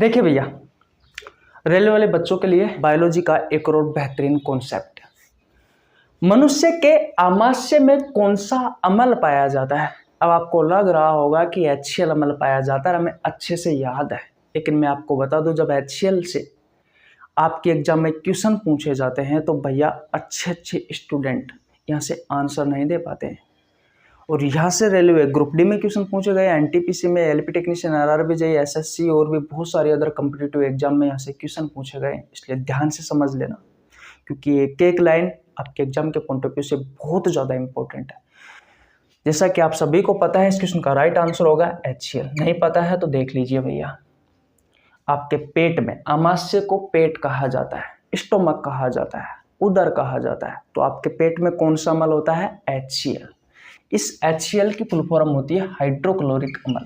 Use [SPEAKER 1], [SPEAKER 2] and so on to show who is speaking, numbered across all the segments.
[SPEAKER 1] देखिए भैया, रेलवे वाले बच्चों के लिए बायोलॉजी का एक और बेहतरीन कॉन्सेप्ट है। मनुष्य के आमाशय में कौन सा अम्ल पाया जाता है? अब आपको लग रहा होगा कि HCl अम्ल पाया जाता है, हमें अच्छे से याद है, लेकिन मैं आपको बता दूं, जब HCl से आपके एग्जाम में क्वेश्चन पूछे जाते हैं तो भैया अच्छे अच्छे स्टूडेंट यहाँ से आंसर नहीं दे पाते हैं। और यहाँ से रेलवे ग्रुप डी में क्वेश्चन पूछे गए, NTPC में, LP technician, RRB JEE, SSC और भी बहुत सारे अदर कम्पिटिटिव एग्जाम में यहाँ से क्वेश्चन पूछे गए। इसलिए ध्यान से समझ लेना, क्योंकि एक एक लाइन आपके एग्जाम के पॉइंट ऑफ व्यू से बहुत ज़्यादा इंपॉर्टेंट है। जैसा कि आप सभी को पता है, इस क्वेश्चन का राइट आंसर होगा HCl। नहीं पता है तो देख लीजिए भैया, आपके पेट में, आमाशय को पेट कहा जाता है, स्टोमक कहा जाता है, उदर कहा जाता है, तो आपके पेट में कौन सा अम्ल होता है? HCl। इस HCl की फुल फॉर्म होती है हाइड्रोक्लोरिक अम्ल।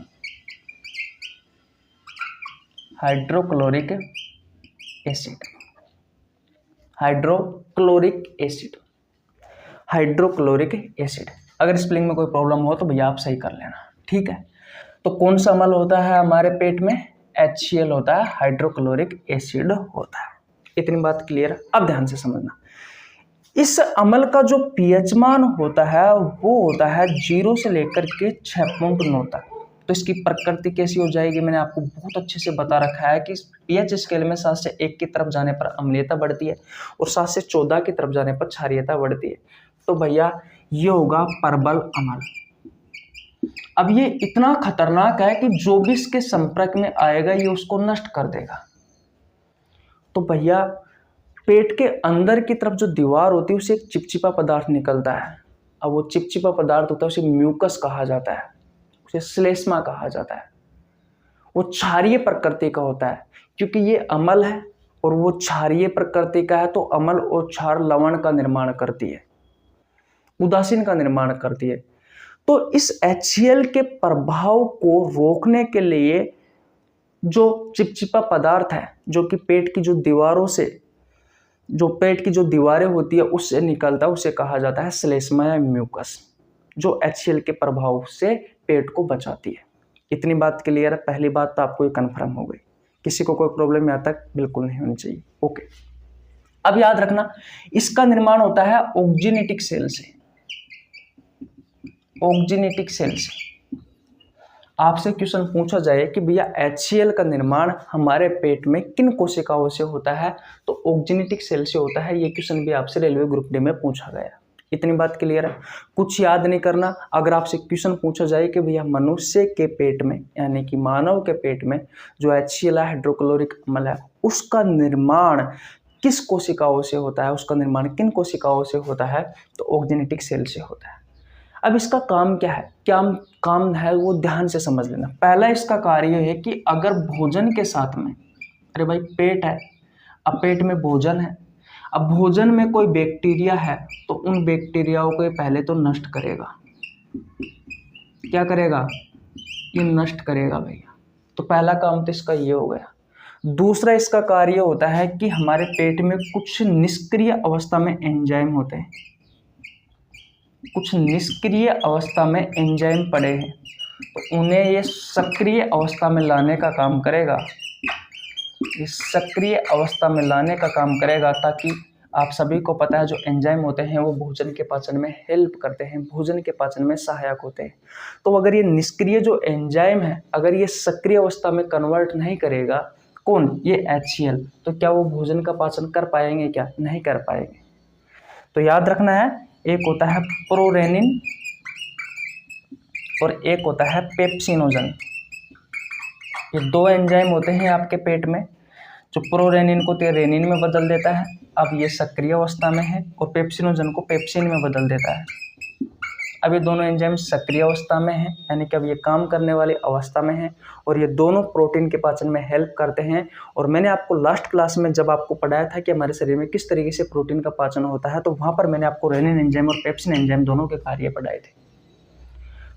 [SPEAKER 1] Hydrochloric acid, hydrochloric acid, hydrochloric acid. अगर स्पेलिंग में कोई प्रॉब्लम हो तो भैया आप सही कर लेना, ठीक है। तो कौन सा अम्ल होता है हमारे पेट में? HCl होता है, हाइड्रोक्लोरिक एसिड होता है। इतनी बात क्लियर है? अब ध्यान से समझना, इस अम्ल का जो pH मान होता है वो होता है 0 से लेकर के 6.9 तक। तो इसकी प्रकृति कैसी हो जाएगी? मैंने आपको बहुत अच्छे से बता रखा है कि pH स्केल में 7 से 1 की तरफ जाने पर अम्लीयता बढ़ती है और 7 से 14 की तरफ जाने पर क्षारीयता बढ़ती है। तो भैया ये होगा परबल अम्ल। अब ये इतना खतरनाक है कि जो भी इसके संपर्क में आएगा ये उसको नष्ट कर देगा। तो भैया पेट के अंदर की तरफ जो दीवार होती है उसे एक चिपचिपा पदार्थ निकलता है। अब वो चिपचिपा पदार्थ होता है, उसे म्यूकस कहा जाता है, उसे श्लेष्मा कहा जाता है। वो क्षारीय प्रकृति का होता है, क्योंकि ये अम्ल है और वो क्षारीय प्रकृति का है, तो अम्ल और क्षार लवण का निर्माण करती है, उदासीन का निर्माण करती है। तो इस HCl के प्रभाव को रोकने के लिए जो चिपचिपा पदार्थ है, जो कि पेट की जो दीवारों से, जो पेट की जो दीवारें होती है उससे निकलता है, उसे कहा जाता है श्लेष्मा या म्यूकस, जो HCl के प्रभाव से पेट को बचाती है। इतनी बात क्लियर है? पहली बात तो आपको ये कन्फर्म हो गई, किसी को कोई प्रॉब्लम यहाँ तक बिल्कुल नहीं होनी चाहिए। ओके, अब याद रखना, इसका निर्माण होता है ऑक्जिनेटिक सेल से। ऑक्जिनेटिक सेल से आपसे क्वेश्चन पूछा जाए कि भैया HCl का निर्माण हमारे पेट में किन कोशिकाओं से होता है, तो ऑक्जिनेटिक सेल से होता है। ये क्वेश्चन भी आपसे रेलवे ग्रुप डी में पूछा गया। इतनी बात क्लियर है? कुछ याद नहीं करना। अगर आपसे क्वेश्चन पूछा जाए कि भैया मनुष्य के पेट में, यानी कि मानव के पेट में जो HCl है, हाइड्रोक्लोरिक अम्ल है, उसका निर्माण किस कोशिकाओं से होता है, उसका निर्माण किन कोशिकाओं से होता है, तो ऑक्जिनेटिक सेल से होता है। अब इसका काम क्या है, क्या काम है वो ध्यान से समझ लेना। पहला इसका कार्य है कि अगर भोजन के साथ में, अरे भाई पेट है, अब पेट में भोजन है, अब भोजन में कोई बैक्टीरिया है तो उन बैक्टीरियाओं को ये पहले तो नष्ट करेगा। क्या करेगा? ये नष्ट करेगा भैया। तो पहला काम तो इसका ये हो गया। दूसरा इसका कार्य होता है कि हमारे पेट में कुछ निष्क्रिय अवस्था में एंजाइम होते हैं, कुछ निष्क्रिय अवस्था में एंजाइम पड़े हैं, तो उन्हें ये सक्रिय अवस्था में लाने का काम करेगा। ये सक्रिय अवस्था में लाने का काम करेगा, ताकि आप सभी को पता है जो एंजाइम होते हैं वो भोजन के पाचन में हेल्प करते हैं, भोजन के पाचन में सहायक होते हैं। तो अगर ये निष्क्रिय जो एंजाइम है, अगर ये सक्रिय अवस्था में कन्वर्ट नहीं करेगा, कौन? ये HCl, तो क्या वो भोजन का पाचन कर पाएंगे? क्या नहीं कर पाएंगे। तो याद रखना है, एक होता है प्रोरेनिन और एक होता है पेप्सिनोजन। ये दो एंजाइम होते हैं आपके पेट में, जो प्रोरेनिन को रेनिन में बदल देता है, अब ये सक्रिय अवस्था में है, और पेप्सिनोजन को पेप्सिन में बदल देता है। अब ये दोनों एंजाइम सक्रिय अवस्था में हैं, यानी कि अब ये काम करने वाली अवस्था में हैं, और ये दोनों प्रोटीन के पाचन में हेल्प करते हैं। और मैंने आपको लास्ट क्लास में जब आपको पढ़ाया था कि हमारे शरीर में किस तरीके से प्रोटीन का पाचन होता है, तो वहाँ पर मैंने आपको रेनिन एंजाइम और पेप्सिन एंजाइम दोनों के कार्य पढ़ाए थे।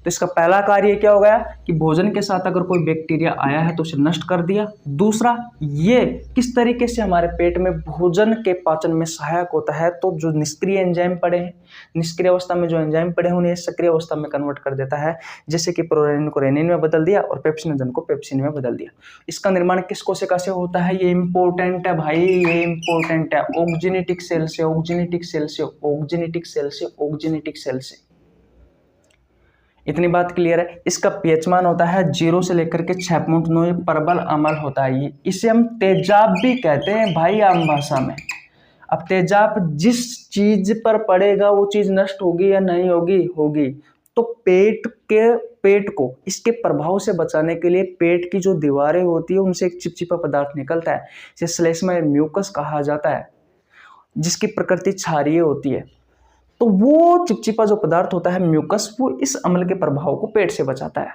[SPEAKER 1] तो इसका पहला कार्य क्या हो गया कि भोजन के साथ अगर कोई बैक्टीरिया आया है तो उसे नष्ट कर दिया। दूसरा, ये किस तरीके से हमारे पेट में भोजन के पाचन में सहायक होता है, तो जो निष्क्रिय एंजाइम पड़े हैं, निष्क्रिय अवस्था में जो एंजाइम पड़े हैं उन्हें सक्रिय अवस्था में कन्वर्ट कर देता है, जैसे कि प्रोरेनिन को रेनिन में बदल दिया और पेप्सिनोजन को पेप्सिन में बदल दिया। इसका निर्माण किस कोशिका से होता है, ये इंपॉर्टेंट है भाई, ये इंपॉर्टेंट है। ऑक्जिनेटिक सेल से, ऑक्जिनेटिक सेल से, ऑक्जिनेटिक सेल से, ऑक्जिनेटिक सेल से। इतनी बात क्लियर है। इसका पीएच मान होता है 0 से लेकर के 6.9, प्रबल अम्ल होता है ये। इसे हम तेजाब भी कहते हैं भाई आम भाषा में। अब तेजाब जिस चीज पर पड़ेगा वो चीज नष्ट होगी या नहीं होगी, होगी। तो पेट को इसके प्रभाव से बचाने के लिए पेट की जो दीवारें होती है उनसे एक चिपचिपा पदार्थ निकलता है, जिसे श्लेष्मा म्यूकस कहा जाता है, जिसकी प्रकृति क्षारीय होती है। तो वो चिपचिपा जो पदार्थ होता है म्यूकस, वो इस अम्ल के प्रभाव को पेट से बचाता है,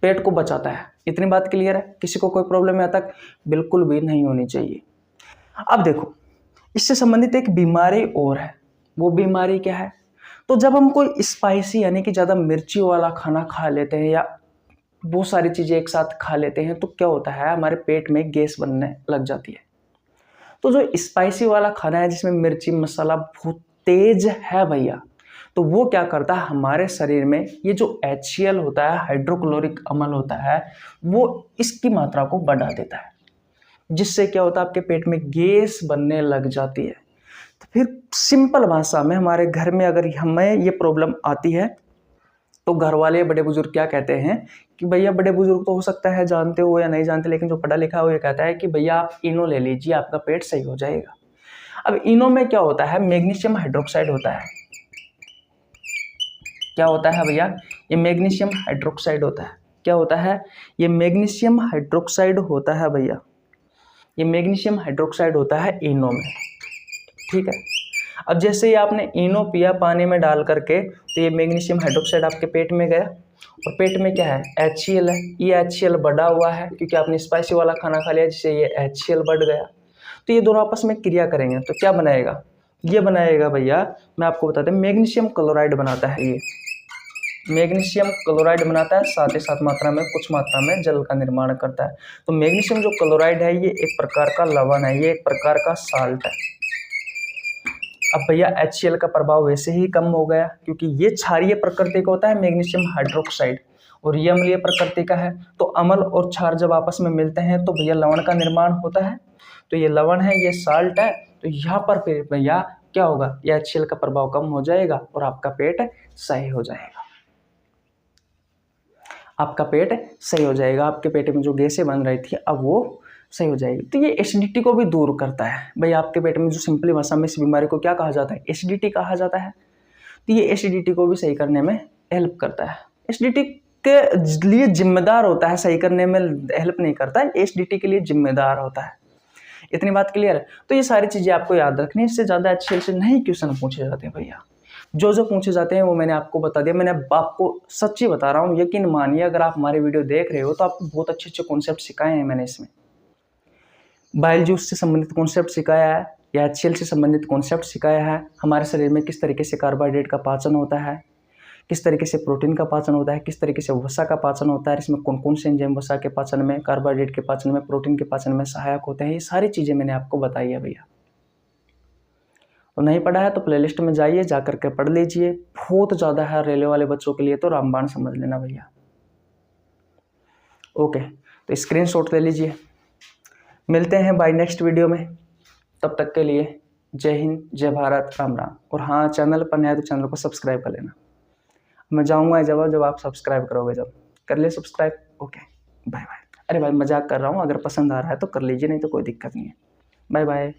[SPEAKER 1] पेट को बचाता है। इतनी बात क्लियर है। किसी को कोई प्रॉब्लम यहाँ तक बिल्कुल भी नहीं होनी चाहिए। अब देखो, इससे संबंधित एक बीमारी और है। वो बीमारी क्या है, तो जब हम कोई स्पाइसी यानी कि ज्यादा मिर्ची वाला खाना खा लेते हैं या बहुत सारी चीजें एक साथ खा लेते हैं, तो क्या होता है, हमारे पेट में गैस बनने लग जाती है। तो जो स्पाइसी वाला खाना है जिसमें मिर्ची मसाला बहुत तेज है भैया, तो वो क्या करता है, हमारे शरीर में ये जो HCl होता है, हाइड्रोक्लोरिक अम्ल होता है, वो इसकी मात्रा को बढ़ा देता है, जिससे क्या होता है, आपके पेट में गैस बनने लग जाती है। तो फिर सिंपल भाषा में हमारे घर में अगर हमें ये प्रॉब्लम आती है तो घर वाले बड़े बुजुर्ग क्या कहते हैं कि भैया, बड़े बुजुर्ग तो हो सकता है जानते हो या नहीं जानते, लेकिन जो पढ़ा लिखा है वो ये कहता है कि भैया आप इनो ले लीजिए, आपका पेट सही हो जाएगा। अब इनो में क्या होता है, मैग्नीशियम हाइड्रोक्साइड होता है। क्या होता है भैया, ये मैग्नीशियम हाइड्रोक्साइड होता है। क्या होता है, ये मैग्नीशियम हाइड्रोक्साइड होता है भैया, ये मैग्नीशियम हाइड्रोक्साइड होता है इनो में, ठीक है। अब जैसे ही आपने इनो पिया पानी में डाल करके, तो ये मैग्नीशियम हाइड्रोक्साइड आपके पेट में गया, और पेट में क्या है, HCl है। ये HCl बढ़ा हुआ है क्योंकि आपने स्पाइसी वाला खाना खा लिया, जिससे ये HCl बढ़ गया। तो ये दोनों आपस में क्रिया करेंगे, तो क्या बनाएगा, ये बनाएगा भैया, मैं आपको बताता हूँ, मैग्नीशियम क्लोराइड बनाता है। ये मैग्नीशियम क्लोराइड बनाता है, साथ ही साथ मात्रा में, कुछ मात्रा में जल का निर्माण करता है। तो मैग्नीशियम जो क्लोराइड है, ये एक प्रकार का लवण है, ये एक प्रकार का साल्ट है। अब भैया HCl का प्रभाव वैसे ही कम हो गया, क्योंकि ये क्षारीय प्रकृति का होता है मैग्नीशियम हाइड्रोक्साइड, और ये अम्लीय प्रकृति का है। तो अम्ल और क्षार जब आपस में मिलते हैं तो भैया लवण का निर्माण होता है। तो ये लवण है, ये साल्ट है। तो यहाँ पर फिर भैया क्या होगा, ये HCl का प्रभाव कम हो जाएगा और आपका पेट सही हो जाएगा। आपका पेट सही हो जाएगा, आपके पेट में जो गैसें बन रही थी अब वो सही हो जाएगी। तो ये एसिडिटी को भी दूर करता है भाई। आपके पेट में जो सिंपली भाषा में इस बीमारी को क्या कहा जाता है, एसिडिटी कहा जाता है। तो ये एसिडिटी को भी सही करने में हेल्प करता है। एसिडिटी के लिए जिम्मेदार होता है, सही करने में हेल्प नहीं करता है, एसिडिटी के लिए जिम्मेदार होता है। इतनी बात क्लियर है। तो ये सारी चीजें आपको याद रखनी है। इससे ज्यादा HCl से नहीं क्वेश्चन पूछे जाते हैं भैया। जो जो पूछे जाते हैं वो मैंने आपको बता दिया। मैंने आपको सच्ची बता रहा हूँ, यकीन मानिए, अगर आप हमारे वीडियो देख रहे हो तो आपको बहुत अच्छे अच्छे कॉन्सेप्ट सिखाए हैं मैंने। इसमें बायोलॉजी से संबंधित कॉन्सेप्ट सिखाया है, या HCl से संबंधित कॉन्सेप्ट सिखाया है। हमारे शरीर में किस तरीके से कार्बोहाइड्रेट का पाचन होता है, किस तरीके से प्रोटीन का पाचन होता है, किस तरीके से वसा का पाचन होता है, इसमें कौन कौन से एंजाइम वसा के पाचन में, कार्बोहाइड्रेट के पाचन में, प्रोटीन के पाचन में सहायक होते हैं। ये सारी चीज़ें मैंने आपको बताई है भैया। तो नहीं पढ़ा है तो प्लेलिस्ट में जाइए, जा करके पढ़ लीजिए। बहुत ज़्यादा है रेलवे वाले बच्चों के लिए, तो रामबाण समझ लेना भैया। ओके, तो स्क्रीनशॉट ले लीजिए। मिलते हैं बाय नेक्स्ट वीडियो में। तब तक के लिए जय हिंद, जय भारत, राम राम। और हाँ, चैनल पर नया तो चैनल को सब्सक्राइब कर लेना। मैं जाऊँगा जब आप सब्सक्राइब करोगे, जब कर ले सब्सक्राइब। Okay, bye bye. अरे भाई मजाक कर रहा हूँ, अगर पसंद आ रहा है तो कर लीजिए, नहीं तो कोई दिक्कत नहीं है। Bye bye.